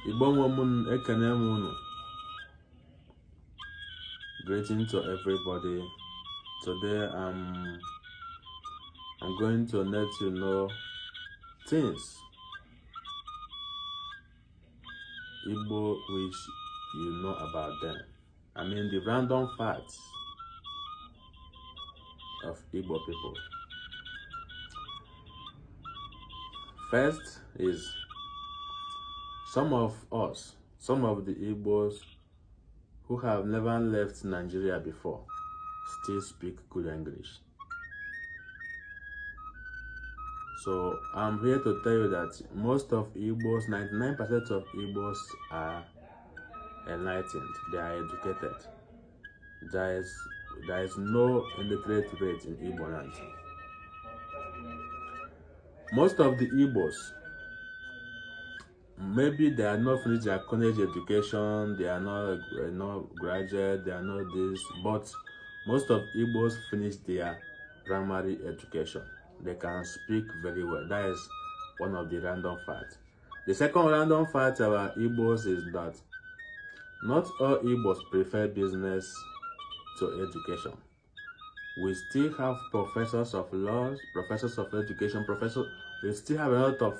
Igbo woman ekene unu. Greeting to everybody. Today I'm going to let you know things Igbo which you know about them. I mean the random facts of Igbo people. First is some of the Igbos who have never left Nigeria before still speak good English. So I'm here to tell you that most of Igbos, 99% of Igbos are enlightened, they are educated. There is no illiterate rate in Igbo land. Most of the Igbos, maybe they are not finished their college education, they are not graduate, they are not this, but most of Igbos finish their primary education. They can speak very well. That is one of the random facts. The second random fact about Igbos is that not all Igbos prefer business to education. We still have professors of laws, professors of education, we still have a lot of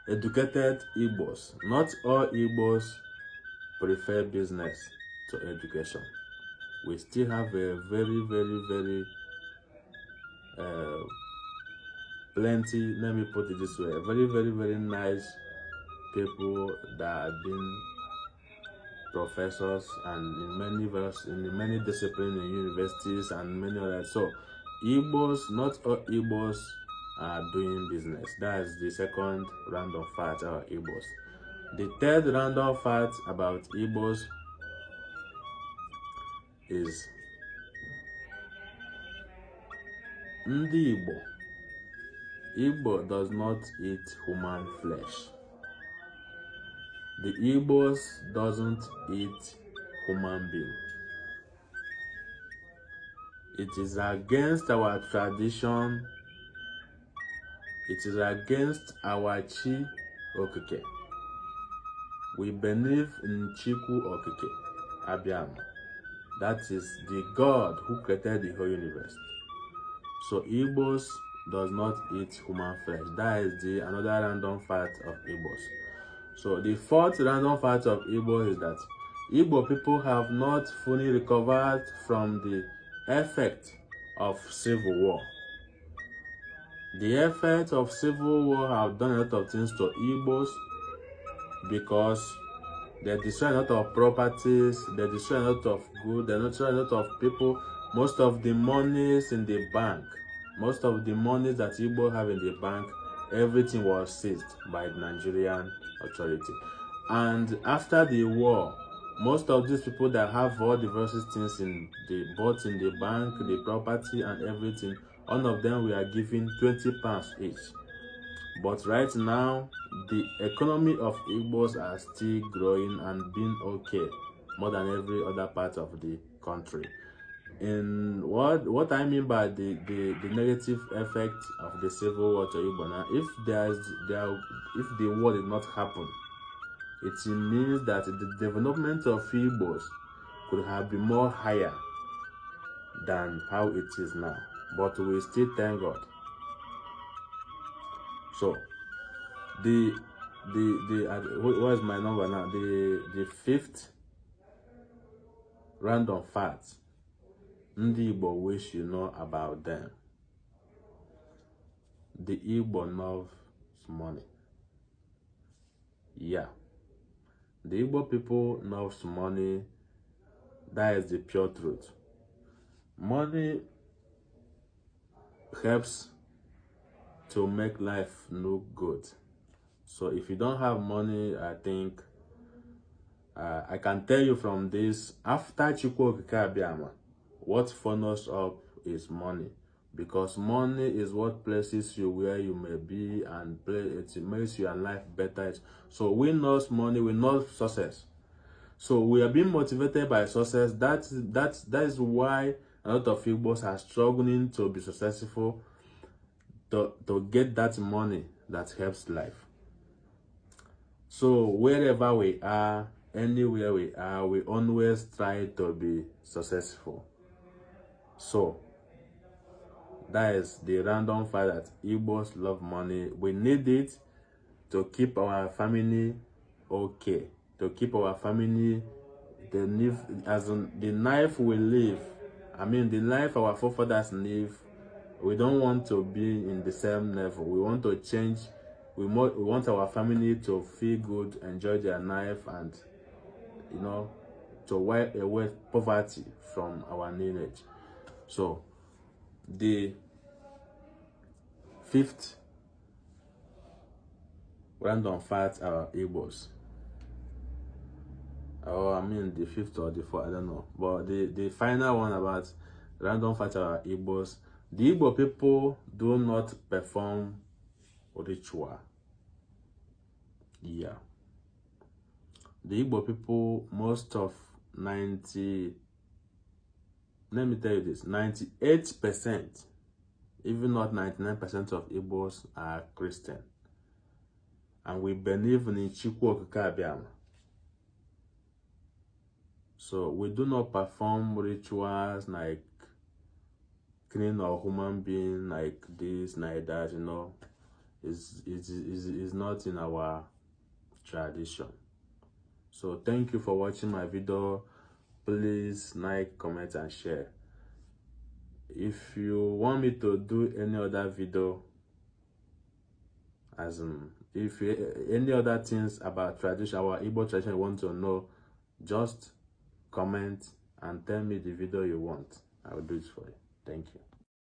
educated Igbos. Not all Igbos prefer business to education. We still have a very plenty, let me put it this way, very nice people that have been professors and in many disciplines in universities and many others. So Igbos, not all Igbos are doing business. That is the second random fact about Igbos. The third random fact about Igbos is Ndi Igbo. Igbo does not eat human flesh. The Igbos doesn't eat human being. It is against our tradition. It is against our Chi Okike. We believe in Chiku Okike, Abiam. That is the God who created the whole universe. So Igbos does not eat human flesh. That is another random fact of Igbos. So the fourth random fact of Igbo is that Igbo people have not fully recovered from the effect of civil war. The effect of civil war have done a lot of things to Igbos because they destroy a lot of properties, they destroy a lot of goods, they destroy a lot of people. Most of the monies in the bank, most of the monies that Igbo have in the bank, everything was seized by the Nigerian authority. And after the war, most of these people that have all the various things bought in the bank, the property and everything, all of them were given 20 pounds each. But right now, the economy of Igbos are still growing and being okay more than every other part of the country. In what I mean by the negative effect of the civil war to Igbo, now if the war did not happen, it means that the development of Igbos could have been more higher than how it is now. But we still thank God. So what is my number now? The fifth random fact Ndi Igbo wish you know about them. The Igbo loves money. Yeah. The Igbo people loves money. That is the pure truth. Money helps to make life look good. So if you don't have money, I think I can tell you from this, after Chukwu Okike Abiama, what follows up is money, because money is what places you where you may be, and it makes your life better. So we know money, we know success. So we are being motivated by success. That is why a lot of Igbos are struggling to be successful, to get that money that helps life. So wherever we are, anywhere we are, we always try to be successful. So that is the random fact that Igbos love money. We need it to keep our family okay, to keep our family as in the life we live. I mean, the life our forefathers live. We don't want to be in the same level. We want to change. We want our family to feel good, enjoy their life, and to wipe away poverty from our lineage. So the fifth random fact are Igbos. Or I mean the fifth or the fourth, I don't know. But the final one about random fact are Igbos. The Igbo people do not perform ritual. Yeah. The Igbo people, most of 98%, even not 99% of Igbos are Christian. And we believe in Chukwu Okike Abiama. So we do not perform rituals like killing a human being like this, like that, It's not in our tradition. So thank you for watching my video. Please like, comment, and share. If you want me to do any other video, any other things about tradition, our Igbo tradition you want to know, just comment and tell me the video you want. I will do it for you. Thank you.